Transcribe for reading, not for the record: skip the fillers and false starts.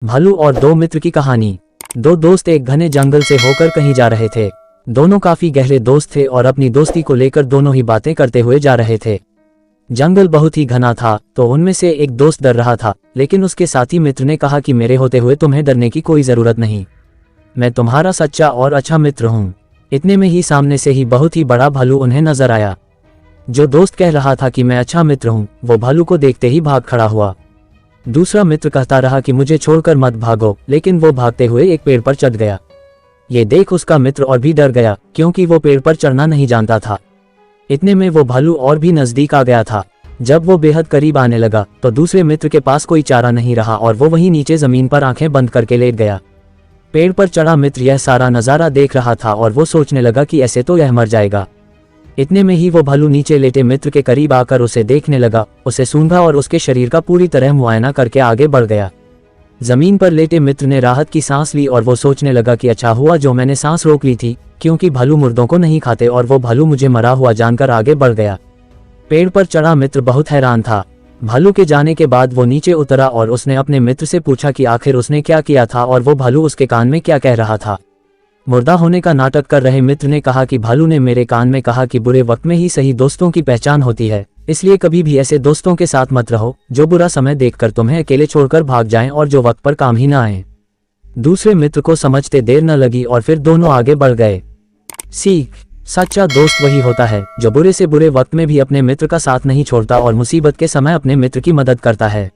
भालू और दो मित्र की कहानी। दो दोस्त एक घने जंगल से होकर कहीं जा रहे थे। दोनों काफी गहरे दोस्त थे और अपनी दोस्ती को लेकर दोनों ही बातें करते हुए जा रहे थे। जंगल बहुत ही घना था तो उनमें से एक दोस्त डर रहा था, लेकिन उसके साथी मित्र ने कहा कि मेरे होते हुए तुम्हें डरने की कोई जरूरत नहीं, मैं तुम्हारा सच्चा और अच्छा मित्र हूँ। इतने में ही सामने से ही बहुत ही बड़ा भालू उन्हें नजर आया। जो दोस्त कह रहा था कि मैं अच्छा मित्र हूँ, वो भालू को देखते ही भाग खड़ा हुआ। दूसरा मित्र कहता रहा कि मुझे छोड़कर मत भागो, लेकिन वो भागते हुए एक पेड़ पर चढ़ गया। ये देख उसका मित्र और भी डर गया, क्योंकि वो पेड़ पर चढ़ना नहीं जानता था। इतने में वो भालू और भी नजदीक आ गया था। जब वो बेहद करीब आने लगा तो दूसरे मित्र के पास कोई चारा नहीं रहा और वो वहीं नीचे जमीन पर आंखें बंद करके लेट गया। पेड़ पर चढ़ा मित्र यह सारा नजारा देख रहा था और वो सोचने लगा कि ऐसे तो यह मर जाएगा। इतने में ही वो भालू नीचे लेटे मित्र के करीब आकर उसे देखने लगा, उसे सूंघा और उसके शरीर का पूरी तरह मुआयना करके आगे बढ़ गया। जमीन पर लेटे मित्र ने राहत की सांस ली और वो सोचने लगा कि अच्छा हुआ जो मैंने सांस रोक ली थी, क्योंकि भालू मुर्दों को नहीं खाते और वो भालू मुझे मरा हुआ जानकर आगे बढ़ गया। पेड़ पर चढ़ा मित्र बहुत हैरान था। भालू के जाने के बाद वो नीचे उतरा और उसने अपने मित्र से पूछा कि आखिर उसने क्या किया था और वो भालू उसके कान में क्या कह रहा था। मुर्दा होने का नाटक कर रहे मित्र ने कहा कि भालू ने मेरे कान में कहा कि बुरे वक्त में ही सही दोस्तों की पहचान होती है, इसलिए कभी भी ऐसे दोस्तों के साथ मत रहो जो बुरा समय देखकर तुम्हें अकेले छोड़कर भाग जाएं और जो वक्त पर काम ही ना आए। दूसरे मित्र को समझते देर न लगी और फिर दोनों आगे बढ़ गए। सीख: सच्चा दोस्त वही होता है जो बुरे से बुरे वक्त में भी अपने मित्र का साथ नहीं छोड़ता और मुसीबत के समय अपने मित्र की मदद करता है।